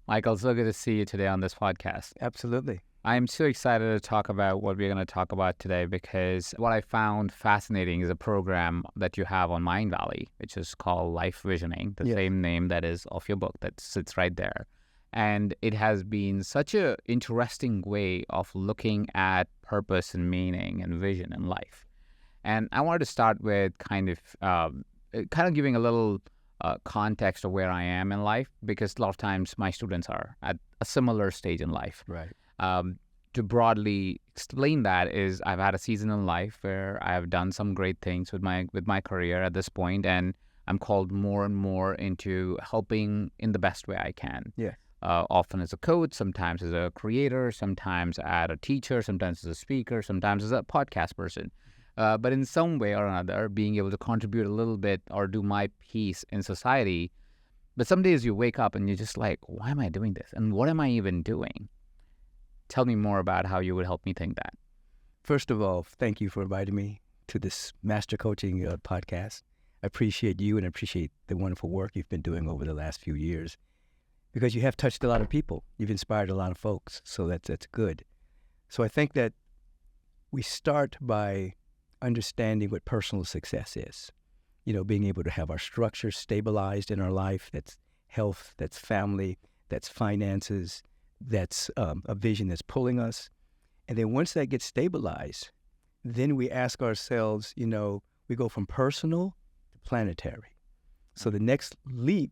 Michael, so good to see you today on this podcast. Absolutely. I'm so excited to talk about what we're going to talk about today because what I found fascinating is a program that you have on Mindvalley, which is called Life Visioning, the Yes. same name that is of your book that sits right there. And it has been such an interesting way of looking at purpose and meaning and vision in life. And I wanted to start with kind of giving a little context of where I am in life, because a lot of times my students are at a similar stage in life. Right. To broadly explain that is I've had a season in life where I have done some great things with my career at this point, and I'm called more and more into helping in the best way I can. Yeah. Often as a coach, sometimes as a creator, sometimes as a teacher, sometimes as a speaker, sometimes as a podcast person. But in some way or another, being able to contribute a little bit or do my piece in society. But some days you wake up and you're just like, why am I doing this? And what am I even doing? Tell me more about how you would help me think that. First of all, thank you for inviting me to this Master Coaching podcast. I appreciate you and I appreciate the wonderful work you've been doing over the last few years, because you have touched a lot of people. You've inspired a lot of folks, so that's good. So I think that we start by understanding what personal success is. Being able to have our structure stabilized in our life. That's health, that's family, that's finances, that's a vision that's pulling us. And then once that gets stabilized, then we ask ourselves, we go from personal to planetary. So the next leap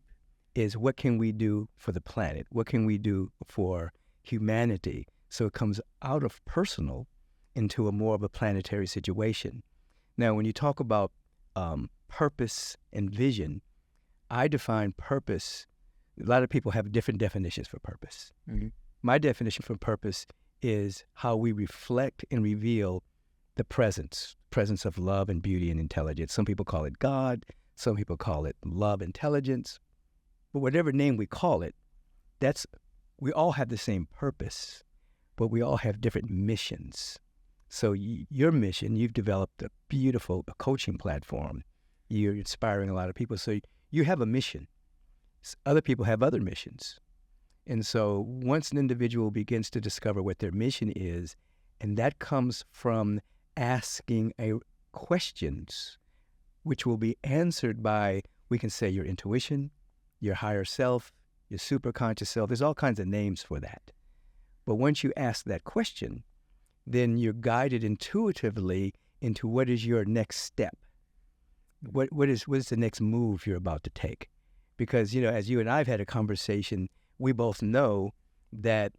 is, what can we do for the planet? What can we do for humanity? So it comes out of personal into a more of a planetary situation. Now, when you talk about purpose and vision, I define purpose. A lot of people have different definitions for purpose. Mm-hmm. My definition for purpose is how we reflect and reveal the presence of love and beauty and intelligence. Some people call it God. Some people call it love, intelligence. But whatever name we call it, we all have the same purpose, but we all have different missions. So your mission, you've developed a beautiful coaching platform. You're inspiring a lot of people. So you have a mission. Other people have other missions. And so once an individual begins to discover what their mission is, and that comes from asking questions, which will be answered by, we can say, your intuition, your higher self, your superconscious self. There's all kinds of names for that. But once you ask that question, then you're guided intuitively into what is your next step. What is the next move you're about to take? Because, as you and I have had a conversation, we both know that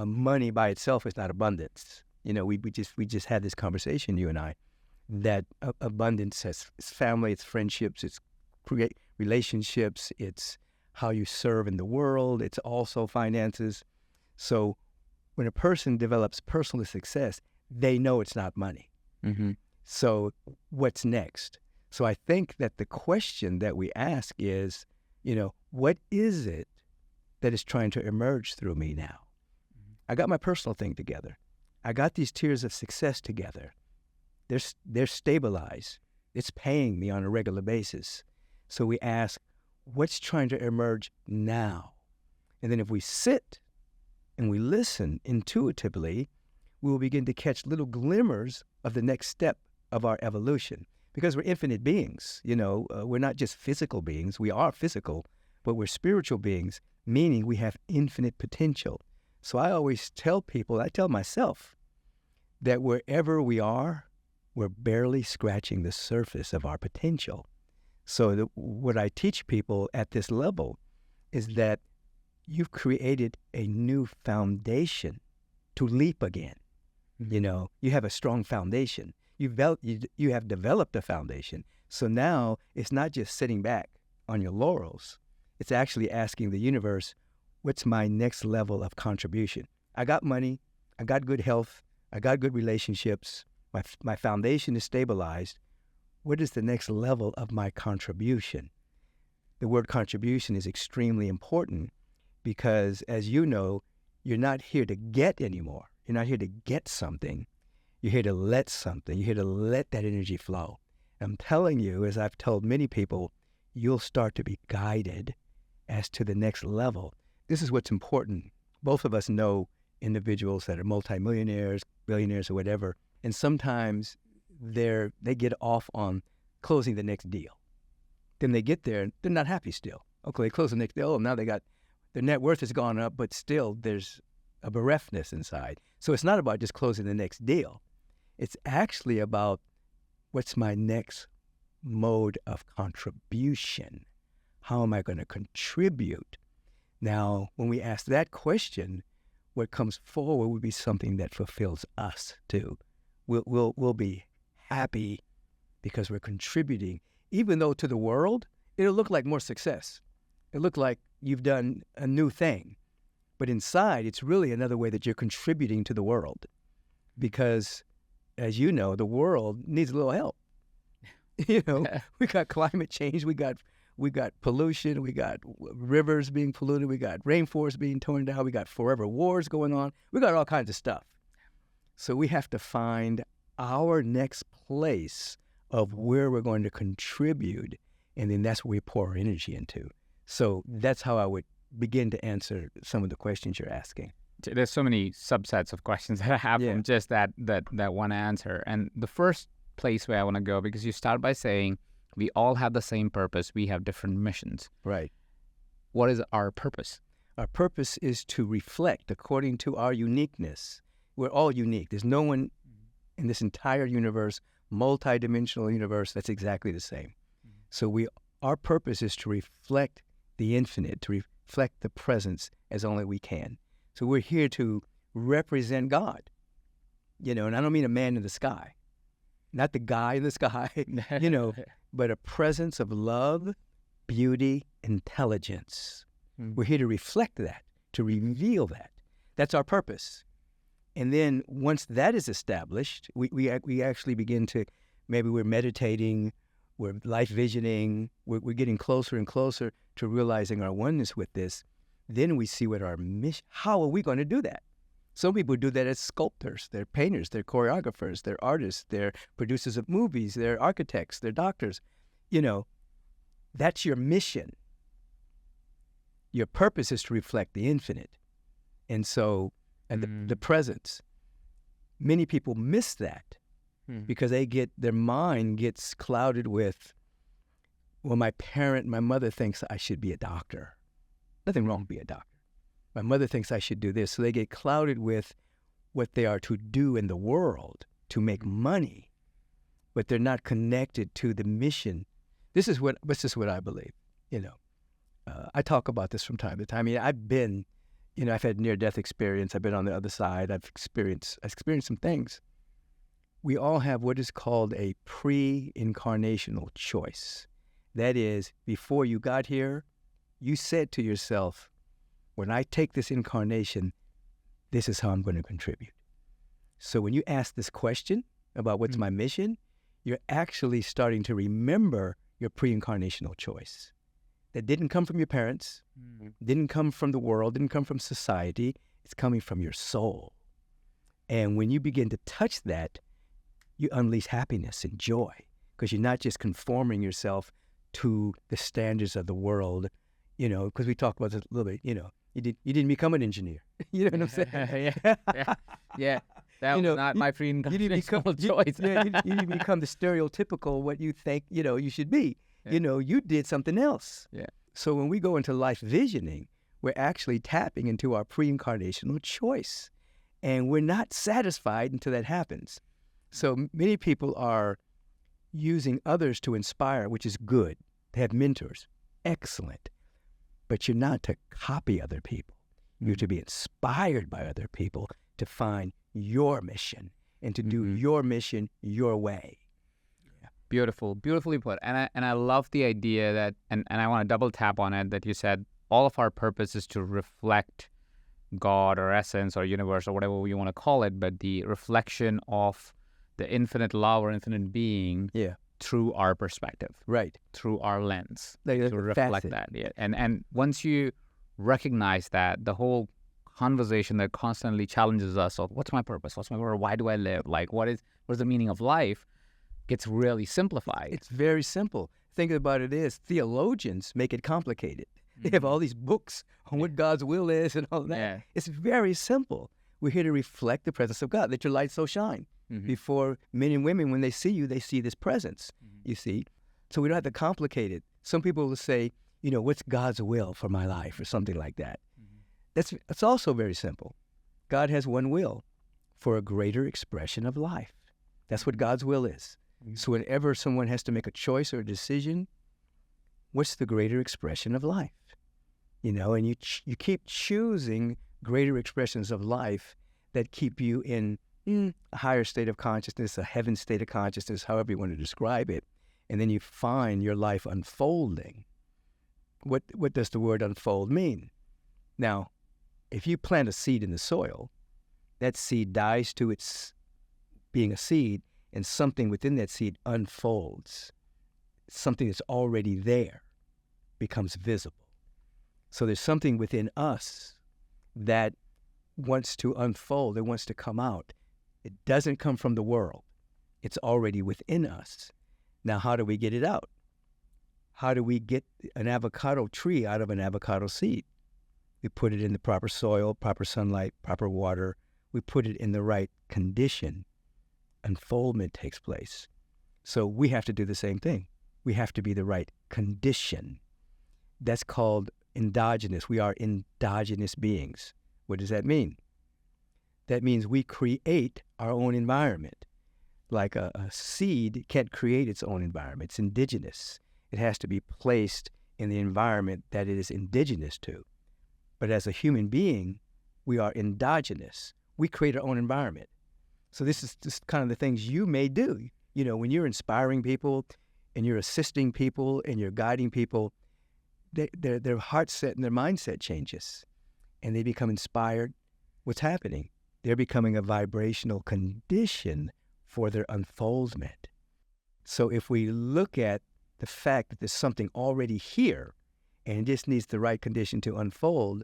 money by itself is not abundance. We just had this conversation, you and I, that abundance has it's family, it's friendships, it's create relationships, it's how you serve in the world, it's also finances. So when a person develops personal success, they know it's not money. Mm-hmm. So what's next? So I think that the question that we ask is, what is it that is trying to emerge through me now? Mm-hmm. I got my personal thing together. I got these tiers of success together. They're stabilized. It's paying me on a regular basis. So we ask, what's trying to emerge now? And then if we sit and we listen intuitively, we will begin to catch little glimmers of the next step of our evolution. Because we're infinite beings, we're not just physical beings. We are physical, but we're spiritual beings, meaning we have infinite potential. So I always tell people, I tell myself, that wherever we are, we're barely scratching the surface of our potential. So what I teach people at this level is that you've created a new foundation to leap again. Mm-hmm. You have a strong foundation. You have developed a foundation. So now it's not just sitting back on your laurels. It's actually asking the universe, what's my next level of contribution? I got money. I got good health. I got good relationships. My foundation is stabilized. What is the next level of my contribution? The word contribution is extremely important because, as you know, you're not here to get anymore. You're not here to get something. You're here to let something. You're here to let that energy flow. I'm telling you, as I've told many people, you'll start to be guided as to the next level. this is what's important. Both of us know individuals that are multimillionaires, billionaires, or whatever, and sometimes they get off on closing the next deal. Then they get there, they're not happy still. Okay, they close the next deal. Oh, now their net worth has gone up, but still there's a bereftness inside. So it's not about just closing the next deal. It's actually about what's my next mode of contribution? How am I going to contribute? Now, when we ask that question, what comes forward would be something that fulfills us too. We'll be happy because we're contributing, even though to the world, it'll look like more success. It'll look like you've done a new thing. But inside, it's really another way that you're contributing to the world. Because, as you know, the world needs a little help. We got climate change, we got pollution, we got rivers being polluted, we got rainforests being torn down, we got forever wars going on, we got all kinds of stuff. So we have to find our next place of where we're going to contribute, and then that's where we pour our energy into. So that's how I would begin to answer some of the questions you're asking. There's so many subsets of questions that I have from just that one answer. And the first place where I want to go, because you start by saying we all have the same purpose, we have different missions. Right. What is our purpose? Our purpose is to reflect according to our uniqueness. We're all unique. There's no one in this entire universe, multidimensional universe, that's exactly the same. So our purpose is to reflect the infinite, to reflect the presence as only we can. So we're here to represent God, and I don't mean a man in the sky, not the guy in the sky, but a presence of love, beauty, intelligence. We're here to reflect that, to reveal that. That's our purpose. And then once that is established, we actually begin to, maybe we're meditating, we're life visioning, we're getting closer and closer to realizing our oneness with this. Then we see what our mission, how are we going to do that? Some people do that as sculptors, they're painters, they're choreographers, they're artists, they're producers of movies, they're architects, they're doctors. That's your mission. Your purpose is to reflect the infinite. And so, the presence. Many people miss that because their mind gets clouded with, well, my mother thinks I should be a doctor. Nothing wrong with being a doctor. My mother thinks I should do this. So they get clouded with what they are to do in the world to make money, but they're not connected to the mission. This is what I believe. I talk about this from time to time. I've been, I've had near-death experience. I've been on the other side. I've experienced some things. We all have what is called a pre-incarnational choice. That is, before you got here, you said to yourself, when I take this incarnation, this is how I'm going to contribute. So when you ask this question about what's my mission, you're actually starting to remember your pre-incarnational choice. That didn't come from your parents, didn't come from the world, didn't come from society. It's coming from your soul. And when you begin to touch that, you unleash happiness and joy because you're not just conforming yourself to the standards of the world, because we talked about this a little bit, you didn't become an engineer. You know what I'm saying? Yeah. That was not my pre-incarnational choice. You didn't become the stereotypical what you think, you should be. Yeah. You did something else. Yeah. So when we go into life visioning, we're actually tapping into our pre-incarnational choice. And we're not satisfied until that happens. So many people are using others to inspire, which is good. They have mentors. Excellent. But you're not to copy other people. You're to be inspired by other people to find your mission and to do your mission your way. Beautifully put. And I love the idea that, and I want to double tap on it, that you said all of our purpose is to reflect God or essence or universe or whatever you want to call it, but the reflection of the infinite love or infinite being through our perspective. Right. Through our lens. To reflect that. Yeah. And once you recognize that, the whole conversation that constantly challenges us of what's my purpose? What's my purpose? Why do I live? Like what's the meaning of life? Gets really simplified. It's very simple. Think about it is theologians make it complicated. They have all these books on what God's will is and all that. Yeah. It's very simple. We're here to reflect the presence of God. Let your light so shine. Before men and women, when they see you, they see this presence, you see. So we don't have to complicate it. Some people will say, what's God's will for my life or something like that. That's also very simple. God has one will for a greater expression of life. That's what God's will is. So whenever someone has to make a choice or a decision, what's the greater expression of life? And you keep choosing greater expressions of life that keep you in a higher state of consciousness, a heaven state of consciousness, however you want to describe it. And then you find your life unfolding. What does the word unfold mean? Now, if you plant a seed in the soil, that seed dies to its being a seed, and something within that seed unfolds. Something that's already there becomes visible. So there's something within us that wants to unfold, it wants to come out. It doesn't come from the world. It's already within us. Now, how do we get it out? How do we get an avocado tree out of an avocado seed? We put it in the proper soil, proper sunlight, proper water. We put it in the right condition. Unfoldment takes place. So we have to do the same thing. We have to be the right condition. That's called endogenous. We are endogenous beings. What does that mean? That means we create our own environment. Like a seed can't create its own environment. It's indigenous. It has to be placed in the environment that it is indigenous to. But as a human being, we are endogenous. We create our own environment. So this is just kind of the things you may do. When you're inspiring people and you're assisting people and you're guiding people, their heart set and their mindset changes and they become inspired. What's happening? They're becoming a vibrational condition for their unfoldment. So if we look at the fact that there's something already here and it just needs the right condition to unfold,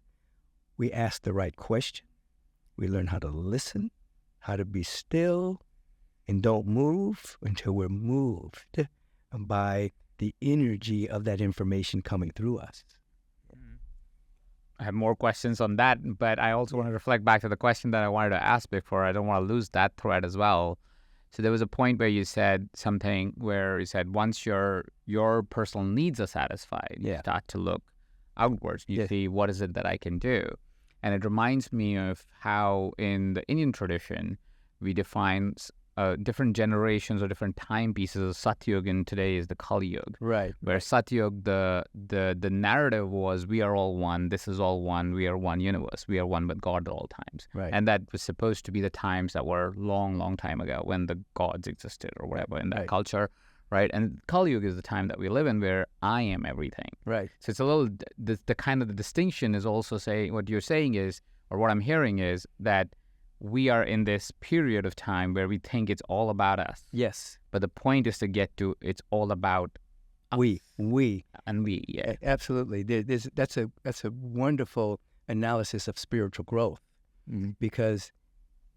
we ask the right question. We learn how to listen, how to be still, and don't move until we're moved by the energy of that information coming through us. I have more questions on that, but I also want to reflect back to the question that I wanted to ask before. I don't want to lose that thread as well. So there was a point where you said something where you said once your personal needs are satisfied, you start to look outwards. You see, what is it that I can do? And it reminds me of how in the Indian tradition, we define different generations or different time pieces of Satyug, and today is the Kali Yuga. Right. Where Satyug, the narrative was, we are all one, this is all one, we are one universe, we are one with God at all times. Right. And that was supposed to be the times that were long, long time ago when the gods existed or whatever in that culture, right? And Kali Yuga is the time that we live in where I am everything. Right. So it's a little, the kind of the distinction is also saying, what you're saying is, or what I'm hearing is that we are in this period of time where we think it's all about us. Yes. But the point is to get to it's all about us. We. And we, yeah. Absolutely. That's a wonderful analysis of spiritual growth because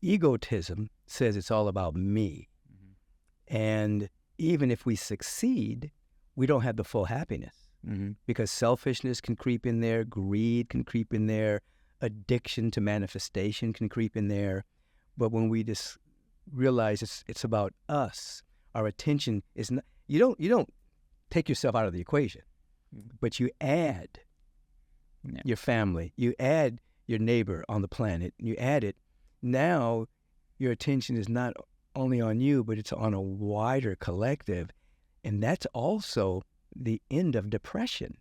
egotism says it's all about me. And even if we succeed, we don't have the full happiness because selfishness can creep in there, greed can creep in there, addiction to manifestation can creep in there. But when we just realize it's about us, our attention is not, you don't take yourself out of the equation, but you add your family, you add your neighbor on the planet, you add it. Now your attention is not only on you, but it's on a wider collective. And that's also the end of depression.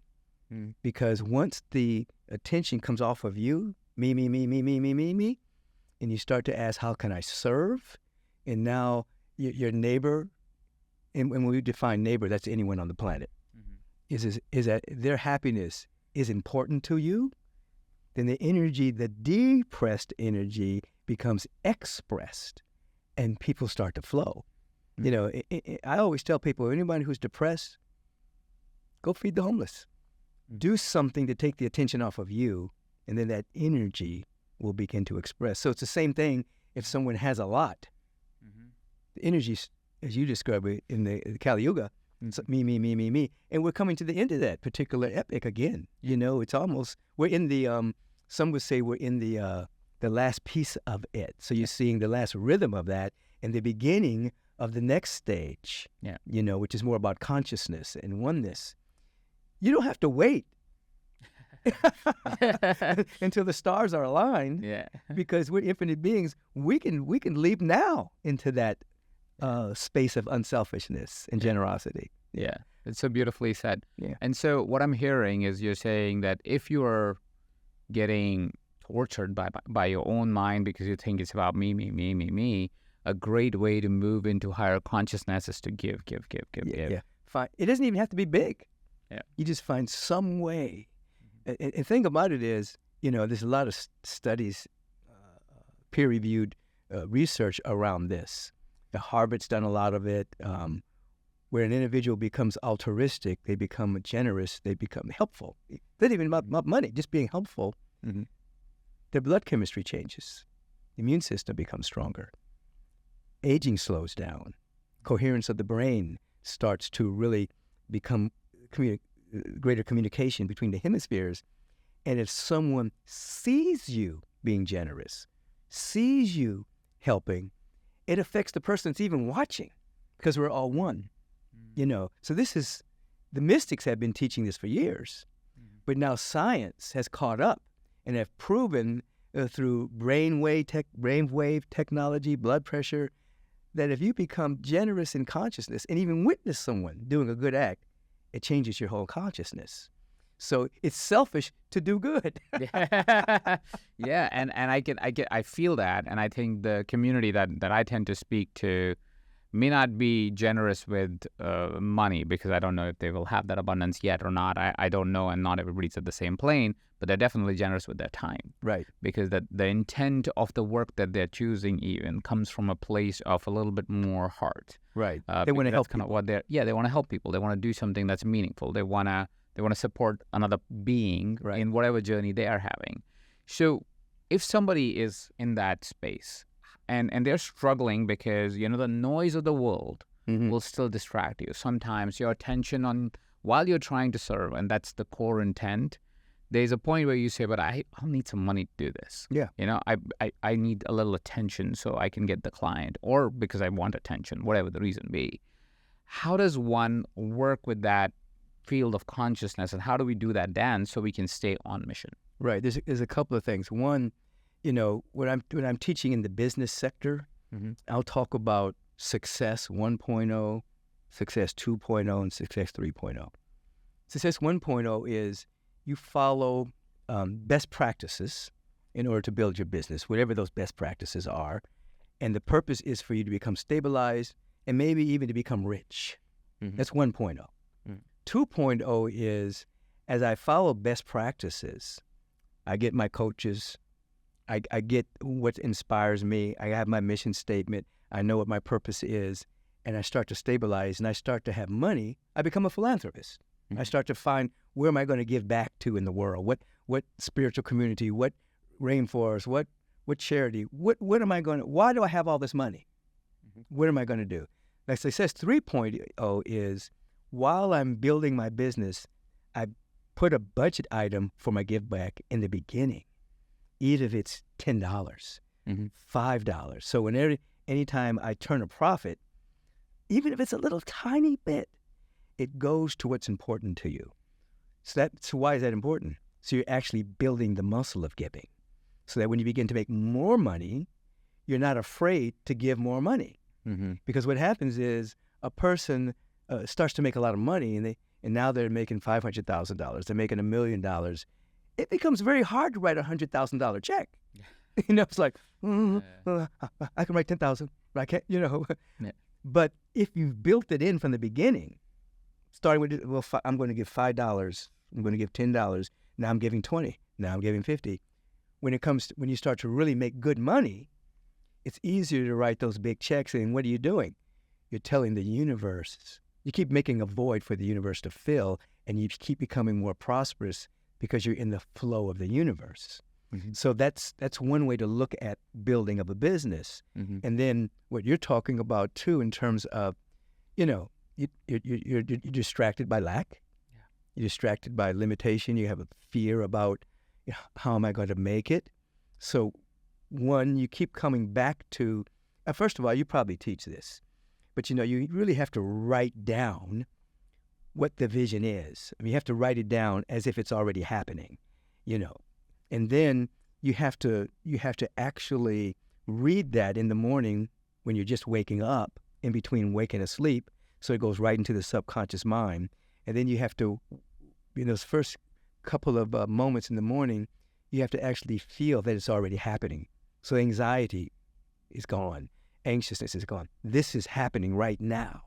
Because once the attention comes off of you, me, and you start to ask, how can I serve? And now your neighbor, and when we define neighbor, that's anyone on the planet, is that their happiness is important to you, then the energy, the depressed energy becomes expressed and people start to flow. I always tell people, anybody who's depressed, go feed the homeless. Do something to take the attention off of you, and then that energy will begin to express. So it's the same thing if someone has a lot. The energy, as you describe it in the Kali Yuga, So me. And we're coming to the end of that particular epic again. It's almost, we're in the, some would say we're in the last piece of it. So you're seeing the last rhythm of that and the beginning of the next stage, which is more about consciousness and oneness. You don't have to wait until the stars are aligned, because we're infinite beings. We can leap now into that space of unselfishness and generosity. Yeah, it's so beautifully said. Yeah. And so what I'm hearing is you're saying that if you are getting tortured by your own mind because you think it's about me, a great way to move into higher consciousness is to give. Yeah. Fine. It doesn't even have to be big. Yeah. You just find some way. And the thing about it is, there's a lot of studies, peer-reviewed research around this. Harvard's done a lot of it, where an individual becomes altruistic, they become generous, they become helpful. It's not even about money, just being helpful. Their blood chemistry changes. The immune system becomes stronger. Aging slows down. Coherence of the brain starts to really become greater communication between the hemispheres. And if someone sees you being generous, sees you helping, it affects the person that's even watching, because we're all one, So this is, the mystics have been teaching this for years, but now science has caught up and have proven through brainwave technology, blood pressure, that if you become generous in consciousness and even witness someone doing a good act, it changes your whole consciousness. So it's selfish to do good. Yeah, and I feel that, and I think the community that I tend to speak to may not be generous with money, because I don't know if they will have that abundance yet or not. I don't know, and not everybody's at the same plane, but they're definitely generous with their time. Right. Because the intent of the work that they're choosing even comes from a place of a little bit more heart. Right. They want to help people. They want to help people. They want to do something that's meaningful. They want to support another being in whatever journey they are having. So if somebody is in that space and they're struggling because, the noise of the world will still distract you. Sometimes your attention while you're trying to serve, and that's the core intent, there's a point where you say, but I'll need some money to do this. Yeah. I need a little attention so I can get the client, or because I want attention, whatever the reason be. How does one work with that field of consciousness, and how do we do that dance so we can stay on mission? Right. There's a couple of things. One, when I'm teaching in the business sector, I'll talk about success 1.0, success 2.0, and success 3.0. Success 1.0 is you follow best practices in order to build your business, whatever those best practices are. And the purpose is for you to become stabilized and maybe even to become rich. That's 1.0. 2.0 is, as I follow best practices, I get my coaches, I get what inspires me, I have my mission statement, I know what my purpose is, and I start to stabilize and I start to have money. I become a philanthropist. I start to find, where am I going to give back to in the world? What spiritual community? What rainforest? What charity? What am I going to? Why do I have all this money? What am I going to do? Like success 3.0 is, while I'm building my business, I put a budget item for my give back in the beginning, even if it's $10, $5. So whenever, anytime I turn a profit, even if it's a little tiny bit, it goes to what's important to you. So why is that important? So you're actually building the muscle of giving, so that when you begin to make more money, you're not afraid to give more money. Because what happens is a person starts to make a lot of money, and now they're making $500,000. They're making $1 million. It becomes very hard to write a $100,000 check. It's like, I can write 10,000, but I can't. Yeah. But if you've built it in from the beginning, starting with, I'm going to give $5, I'm going to give $10. Now I'm giving 20. Now I'm giving 50. When you start to really make good money, it's easier to write those big checks. And what are you doing? You're telling the universe. You keep making a void for the universe to fill, and you keep becoming more prosperous because you're in the flow of the universe. So that's one way to look at building of a business. And then what you're talking about too, in terms of, you're distracted by lack. Yeah. You're distracted by limitation. You have a fear about, how am I going to make it? So, one, you keep coming back to, first of all, you probably teach this, but you really have to write down what the vision is. I mean, you have to write it down as if it's already happening, and then you have to actually read that in the morning when you're just waking up, in between waking and asleep, so it goes right into the subconscious mind. And then you have to, those first couple of moments in the morning, you have to actually feel that it's already happening. So anxiety is gone. Anxiousness is gone. This is happening right now.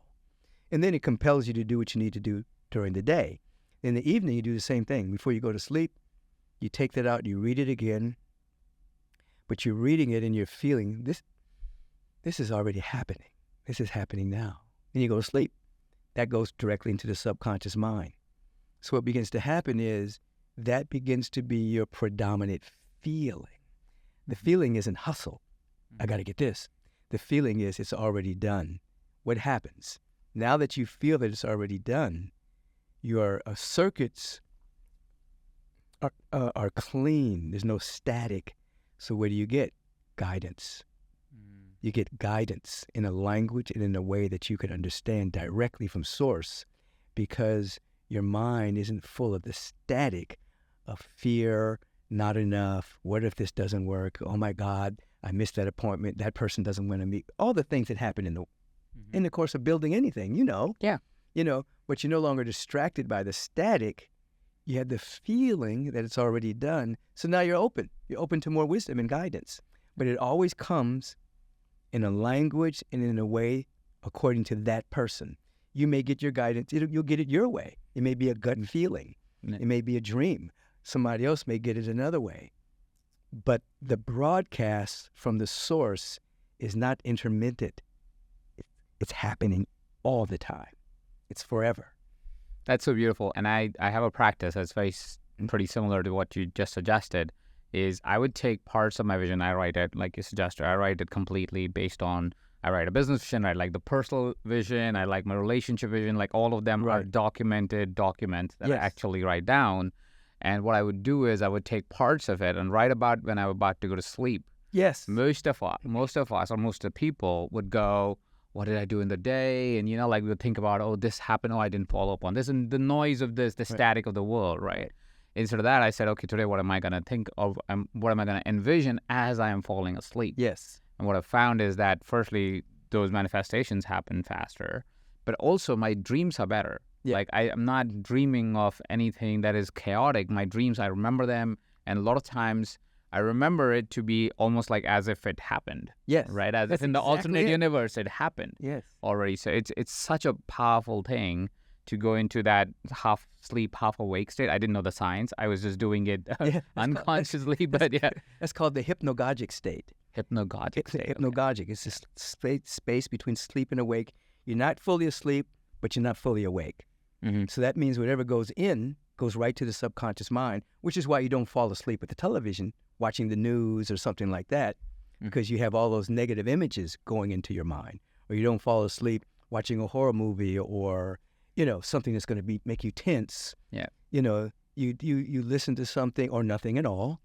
And then it compels you to do what you need to do during the day. In the evening, you do the same thing. Before you go to sleep, you take that out, you read it again, but you're reading it and you're feeling, this is already happening. This is happening now. Then you go to sleep. That goes directly into the subconscious mind. So what begins to happen is that begins to be your predominant feeling. The feeling isn't hustle. I got to get this. The feeling is it's already done. What happens? Now that you feel that it's already done, your circuits are clean. There's no static. So what do you get? Guidance. You get guidance in a language and in a way that you can understand directly from source, because your mind isn't full of the static of fear, not enough, what if this doesn't work, oh my God, I missed that appointment, that person doesn't want to meet, all the things that happen in the course of building anything, Yeah. But you're no longer distracted by the static. You have the feeling that it's already done. So now you're open to more wisdom and guidance, but it always comes in a language and in a way according to that person. You may get your guidance, you'll get it your way. It may be a gut feeling. It may be a dream. Somebody else may get it another way. But the broadcast from the source is not intermittent. It's happening all the time. It's forever. That's so beautiful. And I have a practice that's pretty similar to what you just suggested, is I would take parts of my vision, I write it, like you suggested, I write it completely based on, I write a business vision, I like the personal vision, I like my relationship vision, like all of them are documented documents that I actually write down. And what I would do is I would take parts of it and write about when I was about to go to sleep. Yes. Most of us, or most of the people would go, what did I do in the day? And, we would think about, oh, this happened. Oh, I didn't follow up on this. And the noise of this, the static of the world, right? Instead of that, I said, okay, today, what am I going to think of? What am I going to envision as I am falling asleep? Yes. And what I've found is that, firstly, those manifestations happen faster, but also my dreams are better. Yeah. Like, I'm not dreaming of anything that is chaotic. My dreams, I remember them. And a lot of times, I remember it to be almost like as if it happened. Yes. Right? As if in the alternate universe, it happened. Yes. Already. So it's such a powerful thing to go into that half sleep, half awake state. I didn't know the science. I was just doing it unconsciously, but yeah. That's called the hypnagogic state. Hypnagogic state. Hypnagogic. Okay. It's this space between sleep and awake. You're not fully asleep, but you're not fully awake. Mm-hmm. So that means whatever goes in goes right to the subconscious mind, which is why you don't fall asleep with the television, watching the news or something like that, because you have all those negative images going into your mind. Or you don't fall asleep watching a horror movie or something that's going to make you tense. Yeah. You listen to something or nothing at all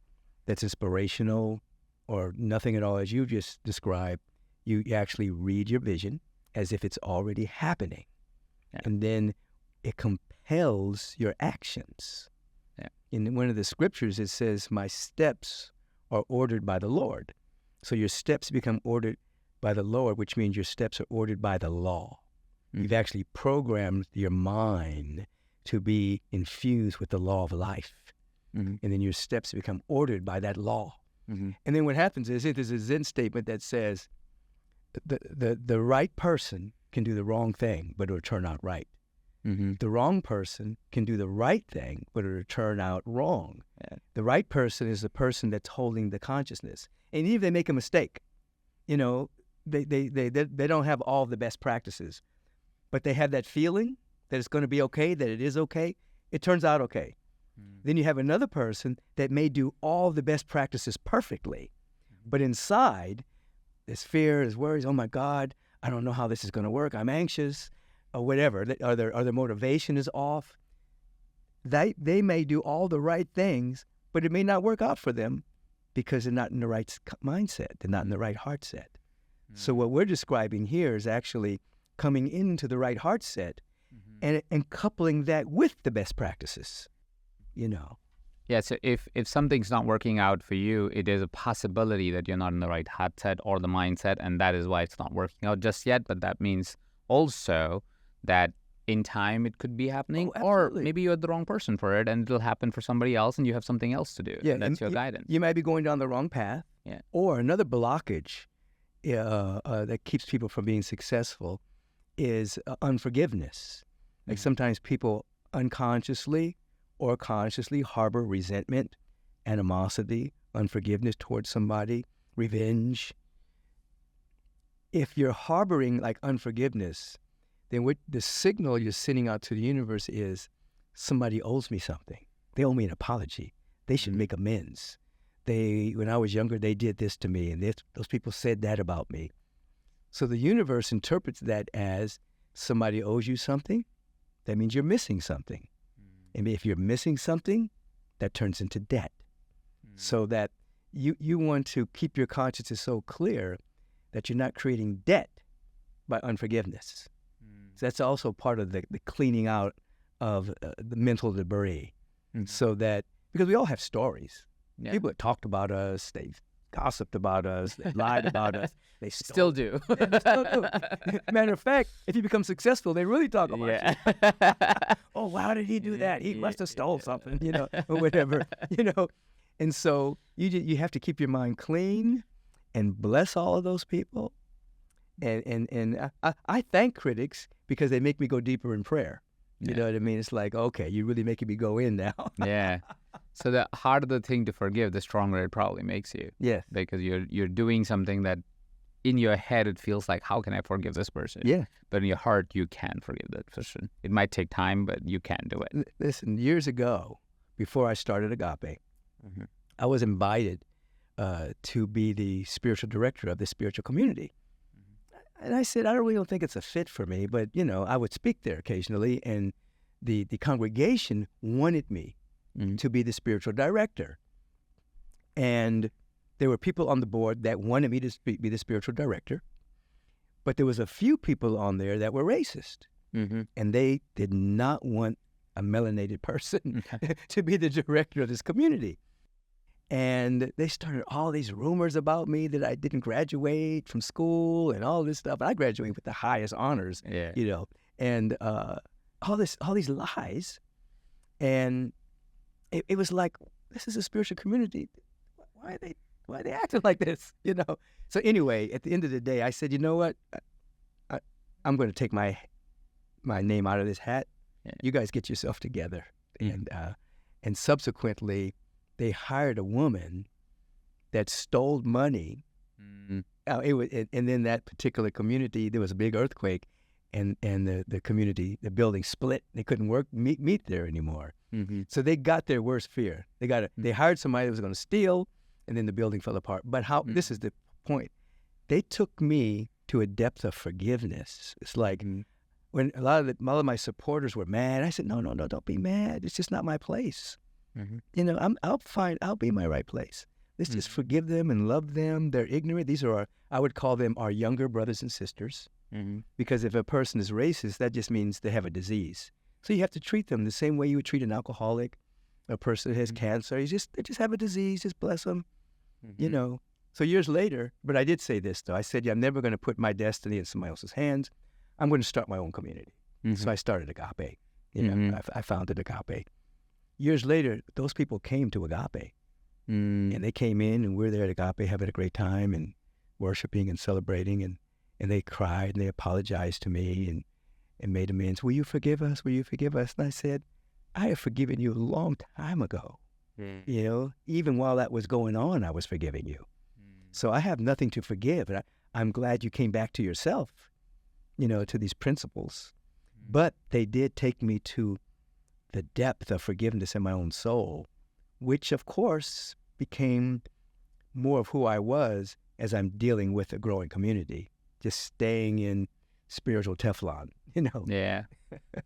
that's inspirational, or nothing at all as you just described. You actually read your vision as if it's already happening. Yeah. And then it compels your actions. Yeah. In one of the scriptures, it says, my steps are ordered by the Lord. So your steps become ordered by the Lord, which means your steps are ordered by the law. You've actually programmed your mind to be infused with the law of life. And then your steps become ordered by that law. And then what happens is there's a Zen statement that says the right person can do the wrong thing, but it'll turn out right. The wrong person can do the right thing, but it'll turn out wrong. Yeah. The right person is the person that's holding the consciousness. And even if they make a mistake, they don't have all the best practices, but they have that feeling that it's going to be okay, that it is okay. It turns out okay. Then you have another person that may do all the best practices perfectly, but inside there's fear, there's worries. Oh my God, I don't know how this is going to work. I'm anxious. or whatever, or their motivation is off, they may do all the right things, but it may not work out for them because they're not in the right mindset. They're not in the right heart set. So what we're describing here is actually coming into the right heart set and coupling that with the best practices, you know. Yeah, so if something's not working out for you, it is a possibility that you're not in the right heart set or the mindset, and that is why it's not working out just yet. But that means also that in time it could be happening, or maybe you're the wrong person for it, and it'll happen for somebody else, and you have something else to do. Yeah, and that's your guidance. You might be going down the wrong path. Yeah. Or another blockage that keeps people from being successful is unforgiveness. Like sometimes people unconsciously or consciously harbor resentment, animosity, unforgiveness towards somebody, revenge. If you're harboring like unforgiveness, then the signal you're sending out to the universe is somebody owes me something. They owe me an apology. They should make amends. When I was younger, they did this to me, and those people said that about me. So the universe interprets that as somebody owes you something. That means you're missing something. And if you're missing something, that turns into debt. So that you want to keep your conscience so clear that you're not creating debt by unforgiveness. So that's also part of the cleaning out of the mental debris. So that, because we all have stories. Yeah. People have talked about us, they've gossiped about us, they lied about us. They still do. Still do. Matter of fact, if you become successful, they really talk about you. Oh, how did he do that? He must have stole something, you know, or whatever, you know. And so you have to keep your mind clean and bless all of those people. And I thank critics because they make me go deeper in prayer. You know what I mean? It's like, okay, you're really making me go in now. Yeah. So the harder the thing to forgive, the stronger it probably makes you. Yes. Because you're doing something that in your head it feels like, how can I forgive this person? Yeah. But in your heart, you can forgive that person. It might take time, but you can do it. Listen, years ago, before I started Agape, I was invited to be the spiritual director of the spiritual community. And I said, I really don't think it's a fit for me, but, you know, I would speak there occasionally, and the congregation wanted me to be the spiritual director. And there were people on the board that wanted me to be the spiritual director, but there was a few people on there that were racist, and they did not want a melanated person to be the director of this community. And they started all these rumors about me that I didn't graduate from school and all this stuff. I graduated with the highest honors, you know, and all these lies. And it was like, this is a spiritual community. Why are they acting like this? You know. So anyway, at the end of the day, I said, you know what? I'm going to take my name out of this hat. You guys get yourself together. And subsequently, they hired a woman that stole money. And then that particular community, there was a big earthquake, and the community, the building split. They couldn't meet there anymore. So they got their worst fear. They hired somebody that was going to steal, and then the building fell apart. But this is the point. They took me to a depth of forgiveness. It's like when a lot of my supporters were mad, I said, no, don't be mad. It's just not my place. You know, I'll be in my right place. Let's just forgive them and love them. They're ignorant. These are I would call them our younger brothers and sisters. Because if a person is racist, that just means they have a disease. So you have to treat them the same way you would treat an alcoholic, a person that has cancer. They just have a disease. Just bless them. You know. So years later, but I did say this though. I said, I'm never going to put my destiny in somebody else's hands. I'm going to start my own community. So I started Agape. You know, I founded Agape. Years later, those people came to Agape, and they came in, and we're there at Agape having a great time and worshiping and celebrating, and they cried and they apologized to me and made amends. Will you forgive us? Will you forgive us? And I said, I have forgiven you a long time ago. You know, even while that was going on, I was forgiving you. So I have nothing to forgive, and I'm glad you came back to yourself, you know, to these principles. But they did take me to the depth of forgiveness in my own soul, which of course became more of who I was as I'm dealing with a growing community, just staying in spiritual Teflon, Yeah,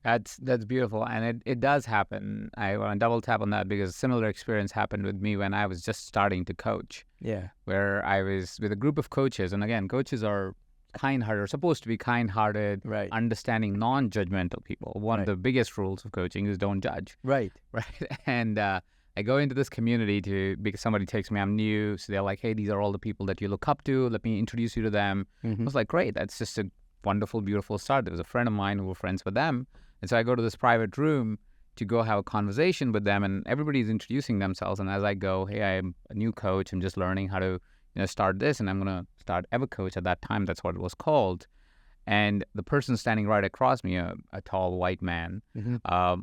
that's beautiful, and it does happen. I want to double tap on that because a similar experience happened with me when I was just starting to coach. Yeah. Where I was with a group of coaches, and again, coaches are kind-hearted, are supposed to be kind-hearted, Right. understanding, non-judgmental people. One of Right. the biggest rules of coaching is don't judge, Right. right? And I go into this community because somebody takes me, I'm new, so they're like, hey, these are all the people that you look up to. Let me introduce you to them. I was like, great, that's just a wonderful, beautiful start. There was a friend of mine who were friends with them. And so I go to this private room to go have a conversation with them, and everybody's introducing themselves. And as I go, hey, I'm a new coach. I'm just learning how to start this, and I'm going to start EverCoach. At that time, that's what it was called. And the person standing right across me, a tall white man,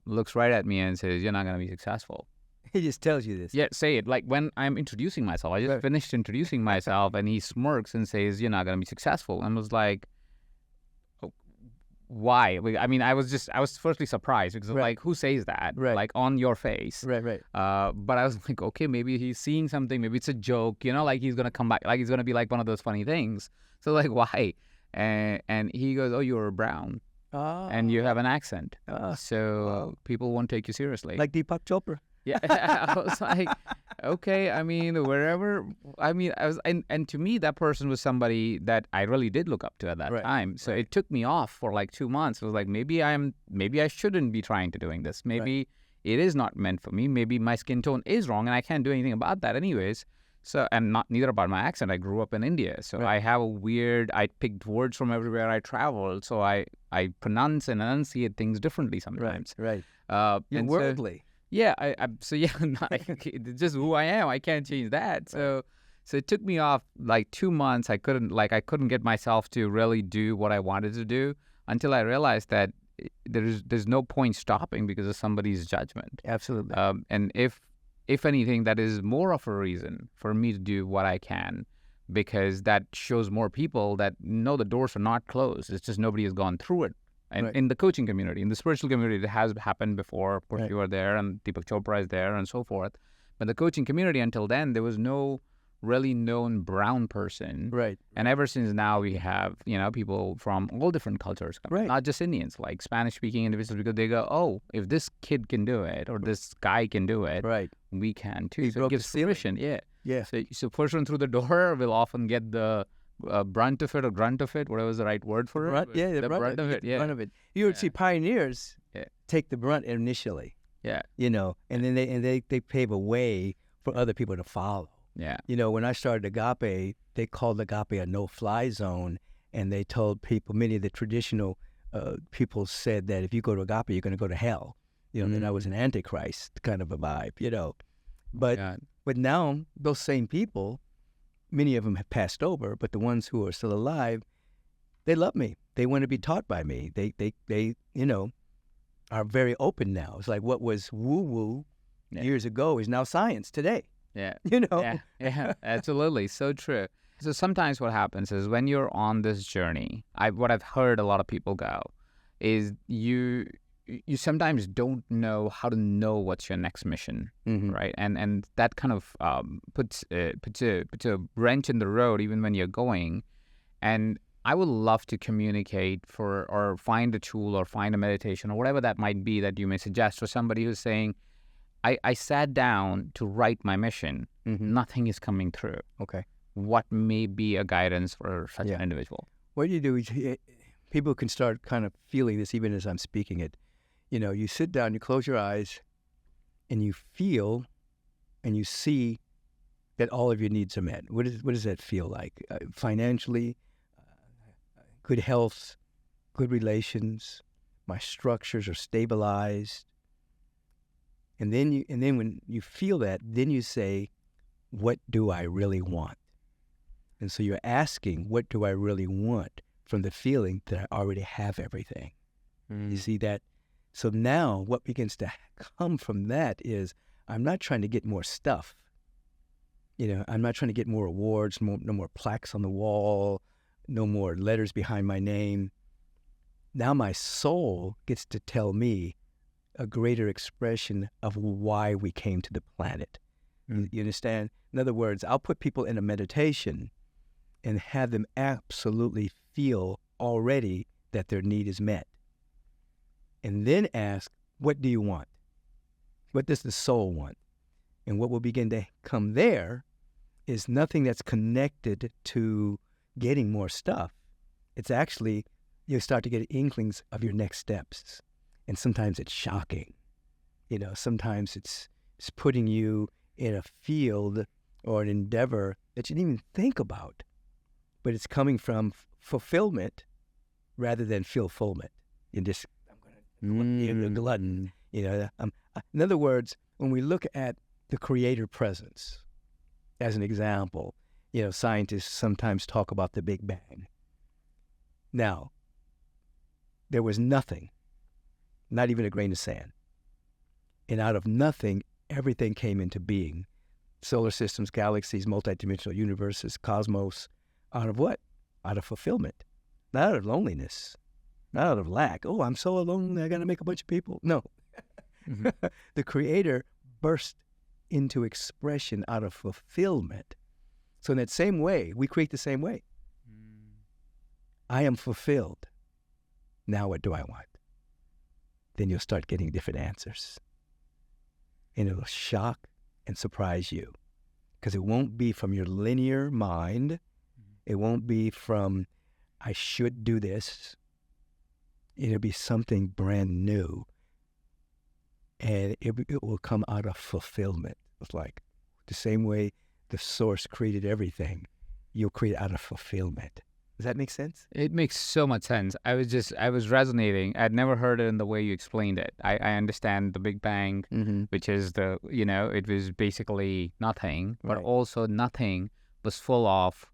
looks right at me and says, you're not going to be successful. He just tells you this. Yeah, say it. Like when I'm introducing myself, I just finished introducing myself, and he smirks and says, you're not going to be successful. And I was like, why? I mean, I was firstly surprised because like, who says that? Like on your face. Right. But I was like, okay, maybe he's seeing something. Maybe it's a joke, like he's going to come back. Like he's going to be like one of those funny things. So like, why? And he goes, oh, you're brown. And you have an accent. So people won't take you seriously. Like Deepak Chopra. Yeah. I was like, okay, I mean, wherever, and to me, that person was somebody that I really did look up to at that time. So it took me off for like 2 months. It was like, maybe I shouldn't be trying to doing this. Maybe it is not meant for me. Maybe my skin tone is wrong and I can't do anything about that anyways. So, and neither about my accent. I grew up in India. So I have I picked words from everywhere I traveled. So I pronounce and enunciate things differently sometimes. Right. You're worldly. Yeah, it's just who I am. I can't change that. So it took me off like 2 months. I couldn't get myself to really do what I wanted to do until I realized that there's no point stopping because of somebody's judgment. Absolutely. And if anything, that is more of a reason for me to do what I can, because that shows more people that no, the doors are not closed. It's just nobody has gone through it. And in the coaching community, in the spiritual community, it has happened before. Of course, you are there, and Deepak Chopra is there, and so forth. But the coaching community, until then, there was no really known brown person. Right. And ever since now, we have, people from all different cultures, not just Indians, like Spanish-speaking individuals, because they go, oh, if this kid can do it, or this guy can do it, we can too. So it gives permission. Yeah. So person through the door will often get the brunt of it or grunt of it, whatever is the right word for it. The brunt of it. Yeah. Brunt of it. You would see pioneers take the brunt initially. Yeah. And then they pave a way for other people to follow. Yeah. When I started Agape, they called Agape a no-fly zone, and they told people, many of the traditional people said that if you go to Agape, you're going to go to hell. Then I was an antichrist kind of a vibe. But now those same people, many of them have passed over, but the ones who are still alive, they love me. They want to be taught by me. They are very open now. It's like what was woo-woo years ago is now science today. Yeah. Yeah, absolutely. So true. So sometimes what happens is when you're on this journey, what I've heard a lot of people go is you sometimes don't know how to know what's your next mission, right? And that kind of puts a wrench in the road even when you're going. And I would love to communicate or find a tool or find a meditation or whatever that might be that you may suggest for somebody who's saying, I sat down to write my mission. Nothing is coming through. Okay. What may be a guidance for such an individual? What do you do? People can start kind of feeling this even as I'm speaking it. You sit down, you close your eyes, and you feel and you see that all of your needs are met. What does that feel like? Financially, good health, good relations, my structures are stabilized. And then when you feel that, then you say, what do I really want? And so you're asking, what do I really want, from the feeling that I already have everything. You see that? So now what begins to come from that is, I'm not trying to get more stuff. I'm not trying to get more awards, no more plaques on the wall, no more letters behind my name. Now my soul gets to tell me a greater expression of why we came to the planet. You understand? In other words, I'll put people in a meditation and have them absolutely feel already that their need is met. and then ask, what do you want? What does the soul want? And what will begin to come there is nothing that's connected to getting more stuff. It's actually, you start to get inklings of your next steps. And sometimes it's shocking. Sometimes it's putting you in a field or an endeavor that you didn't even think about. But it's coming from fulfillment rather than fulfillment. I'm going to be a glutton. In other words, when we look at the creator presence, as an example, scientists sometimes talk about the Big Bang. Now, there was nothing, not even a grain of sand. And out of nothing, everything came into being. Solar systems, galaxies, multidimensional universes, cosmos. Out of what? Out of fulfillment. Not out of loneliness. Not out of lack. Oh, I'm so alone, I got to make a bunch of people. No. Mm-hmm. The creator burst into expression out of fulfillment. So in that same way, we create the same way. I am fulfilled. Now what do I want? Then you'll start getting different answers. And it'll shock and surprise you. Because it won't be from your linear mind. It won't be from, I should do this. It'll be something brand new. And it will come out of fulfillment. It's like the same way the source created everything, you'll create out of fulfillment. Does that make sense? It makes so much sense. I was resonating. I'd never heard it in the way you explained it. I understand the Big Bang, which is it was basically nothing, but also nothing was full of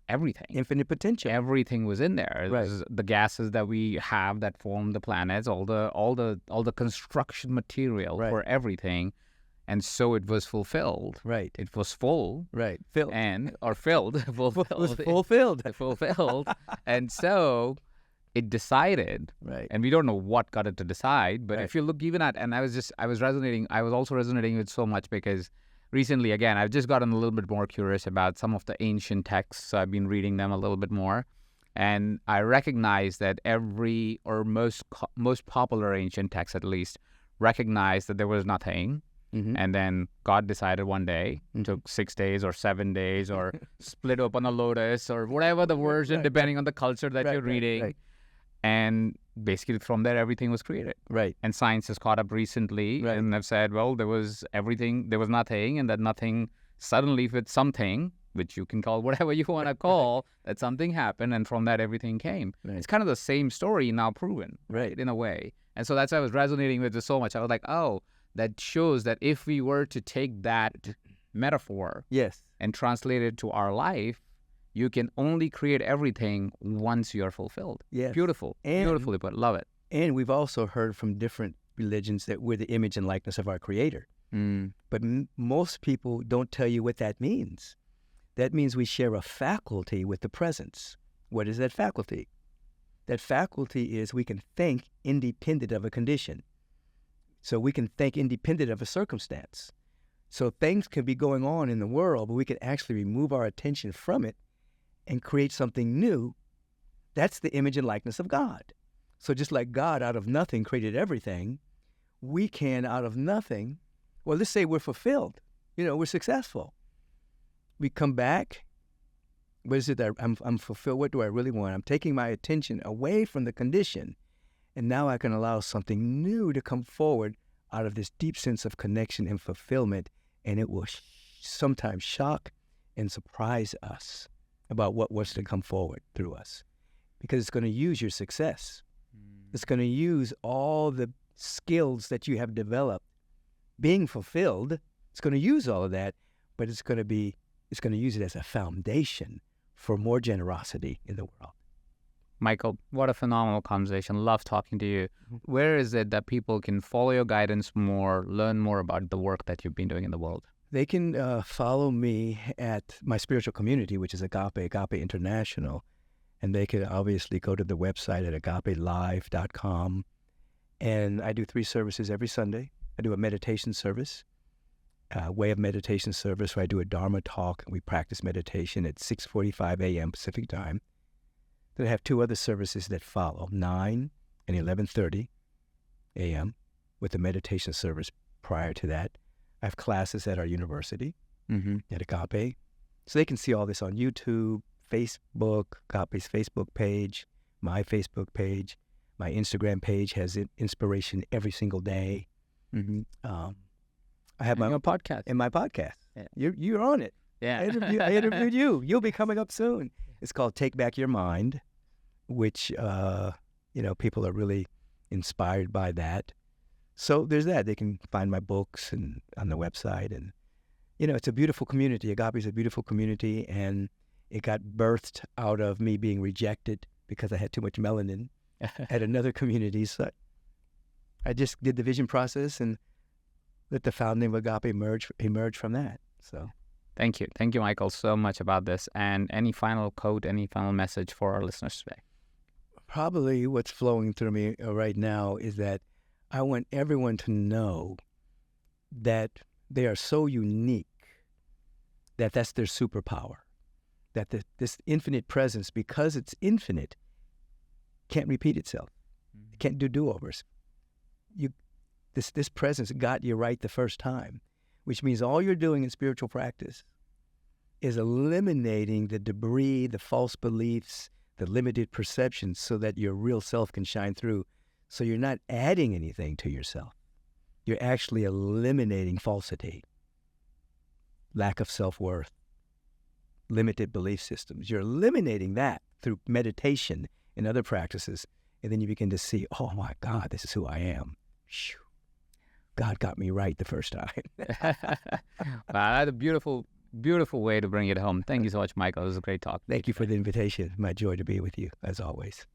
everything. Infinite potential. Everything was in there. Right. The gases that we have that form the planets, all the construction material for everything. And so it was fulfilled. Right. It was full. Right. Filled. Fulfilled. It was fulfilled. Fulfilled. And so it decided. Right. And we don't know what got it to decide. But if you look even at, and I was also resonating with so much because recently, again, I've just gotten a little bit more curious about some of the ancient texts. So I've been reading them a little bit more. And I recognize that most popular ancient texts, at least, recognize that there was nothing. And then God decided one day, took 6 days or 7 days or split open a lotus or whatever the version, depending on the culture that you're reading. And basically from there, everything was created. Right. And science has caught up recently and have said, well, there was nothing, and that nothing suddenly with something, which you can call whatever you want to call, that something happened, and from that everything came. It's kind of the same story now proven, in a way. And so that's why I was resonating with it so much. I was like, oh, that shows that if we were to take that metaphor and translate it to our life, you can only create everything once you're fulfilled. Yes. Beautiful. Beautifully put. Love it. And we've also heard from different religions that we're the image and likeness of our Creator. But most people don't tell you what that means. That means we share a faculty with the presence. What is that faculty? That faculty is we can think independent of a condition. So we can think independent of a circumstance. So things can be going on in the world, but we can actually remove our attention from it and create something new. That's the image and likeness of God. So just like God out of nothing created everything, we can out of nothing, well, let's say we're fulfilled. We're successful. We come back. What is it that I'm fulfilled? What do I really want? I'm taking my attention away from the condition. And now I can allow something new to come forward out of this deep sense of connection and fulfillment. And it will sometimes shock and surprise us about what wants to come forward through us. Because it's going to use your success. It's going to use all the skills that you have developed. Being fulfilled, it's going to use all of that, but it's going to use it as a foundation for more generosity in the world. Michael, what a phenomenal conversation. Love talking to you. Where is it that people can follow your guidance more, learn more about the work that you've been doing in the world? They can follow me at my spiritual community, which is Agape International. And they can obviously go to the website at agapelive.com. And I do 3 services every Sunday. I do a meditation service, way of meditation service, where I do a Dharma talk. We practice meditation at 6:45 a.m. Pacific time. Then I have 2 other services that follow, 9 and 11:30. a.m. with a meditation service prior to that. I have classes at our university, at Agape. So they can see all this on YouTube, Facebook, Agape's Facebook page, my Facebook page. My Instagram page has inspiration every single day. I have my podcast. In my podcast. Yeah. You're on it. Yeah. I interviewed you. You'll be coming up soon. It's called Take Back Your Mind, which, people are really inspired by that. So there's that. They can find my books and on the website. And, it's a beautiful community. Agape is a beautiful community. And it got birthed out of me being rejected because I had too much melanin at another community. So I just did the vision process and let the founding of Agape emerge from that. So Thank you, Michael, so much about this. And any final quote, any final message for our listeners today? Probably what's flowing through me right now is that I want everyone to know that they are so unique that that's their superpower. That this infinite presence, because it's infinite, can't repeat itself. It can't do do-overs. This presence got you right the first time, which means all you're doing in spiritual practice is eliminating the debris, the false beliefs, the limited perceptions so that your real self can shine through. So you're not adding anything to yourself. You're actually eliminating falsity, lack of self-worth, limited belief systems. You're eliminating that through meditation and other practices. And then you begin to see, oh my God, this is who I am. Whew. God got me right the first time. Wow, that's a beautiful way to bring it home. Thank you so much, Michael. It was a great talk. Thank you for the invitation. My joy to be with you, as always.